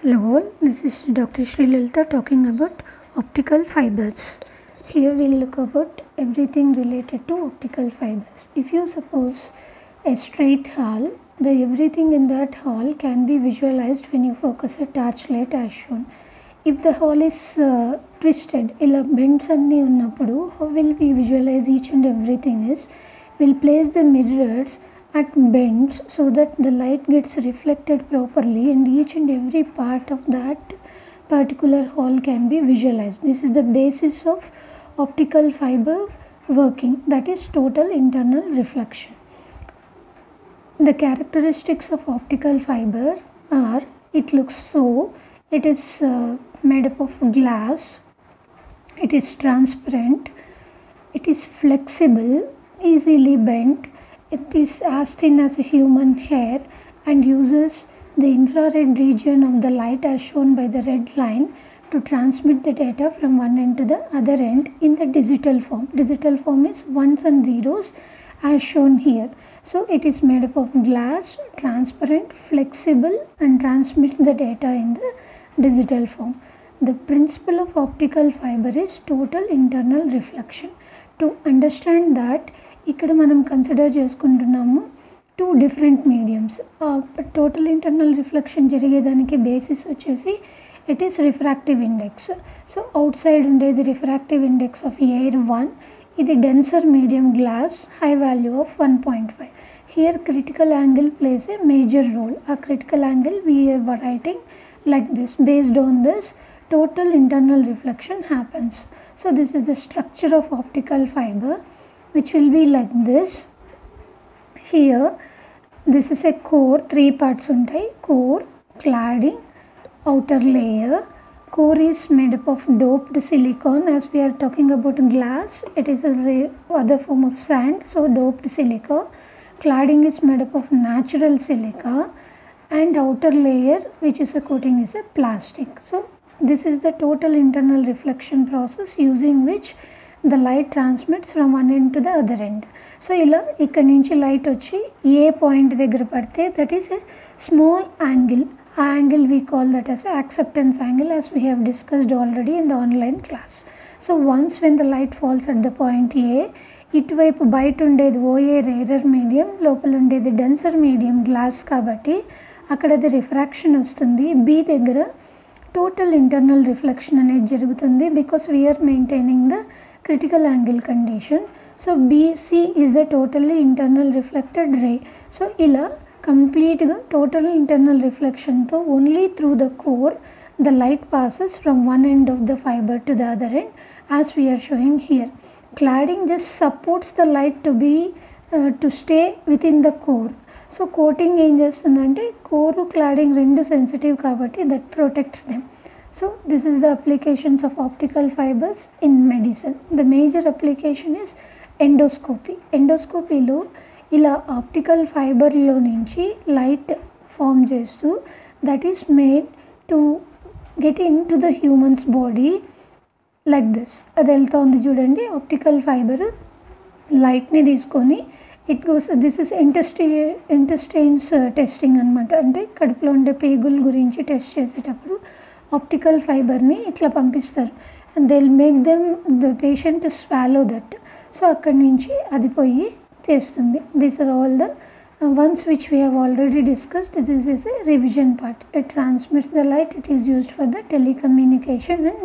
Hello all, this is Dr. Sri Lalita talking about optical fibers. Here we will look about everything related to optical fibers. If you suppose a straight hall, everything in that hall can be visualized when you focus a torchlight as shown. If the hall is twisted, ila bends anni unnappudu, how will we visualize each and everything is, we'll place the mirrors at bends so that the light gets reflected properly and each and every part of that particular hall can be visualized. This is the basis of optical fiber working, that is total internal reflection. The characteristics of optical fiber are, it looks so, it is made up of glass, it is transparent, it is flexible, easily bent, it is as thin as a human hair and uses the infrared region of the light as shown by the red line to transmit the data from one end to the other end in the digital form. Digital form is ones and zeros as shown here. So it is made up of glass, transparent, flexible and transmits the data in the digital form. The principle of optical fiber is total internal reflection. To understand that, ఇక్కడ మనం consider చేసుకుంటున్నాము two different mediums. Total internal reflection జరిగేదానికి basis వచ్చేసి it is refractive index. So outside ఉండేది refractive index of air 1, ఇది denser medium glass, high value of 1.5. Here critical angle plays a major role. ఆ critical angle we're writing like this. Based on this total internal reflection happens. So this is the structure of optical fiber, which will be like this. Here this is a core, 3 parts untai: core, cladding, outer layer. Core is made up of doped silicon. As we are talking about glass, it is a other form of sand, so doped silica. Cladding is made up of natural silica and outer layer, which is a coating, is a plastic. So this is the total internal reflection process using which the light transmits from one end to the other end. So ila ikkadi nunchi light vachi a point దగ్గర పడితే, that is a small angle. ఆ angle we call that as acceptance angle, as we have discussed already in the online class. So once when the light falls at the point A, ఇటువైపు బయట ఉండేది OA rarer medium, లోపల ఉండేది denser medium glass, కాబట్టి అక్కడ అది refraction వస్తుంది. B దగ్గర total internal reflection అనేది జరుగుతుంది, because we are maintaining the critical angle condition. So BC is the totally internal reflected ray. So ఇలా complete గా total internal reflection తో only through the core the light passes from one end of the fiber to the other end, as we are showing here. Cladding just supports the light to stay within the core. So coating ఏం చేస్తుందంటే, core cladding రెండు sensitive కాబట్టి that protects them. So this is the applications of optical fibres in medicine. The major application is endoscopy. ఎండోస్కోపీలో ఇలా optical ఫైబర్లో నుంచి light form చేస్తూ that is made to get into the humans body like this. అది వెళ్తూ ఉంది చూడండి, optical fibre లైట్ని తీసుకొని it goes. This is intestines testing అనమాట. అంటే కడుపులో ఉండే పేగుల గురించి టెస్ట్ చేసేటప్పుడు ఆప్టికల్ ఫైబర్ని ఇట్లా పంపిస్తారు and they will make them the patient to swallow that. So అక్కడి నుంచి అది పోయి చేస్తుంది. These are all the ones which we have already discussed. This is a revision part. It transmits the light. It is used for the telecommunication and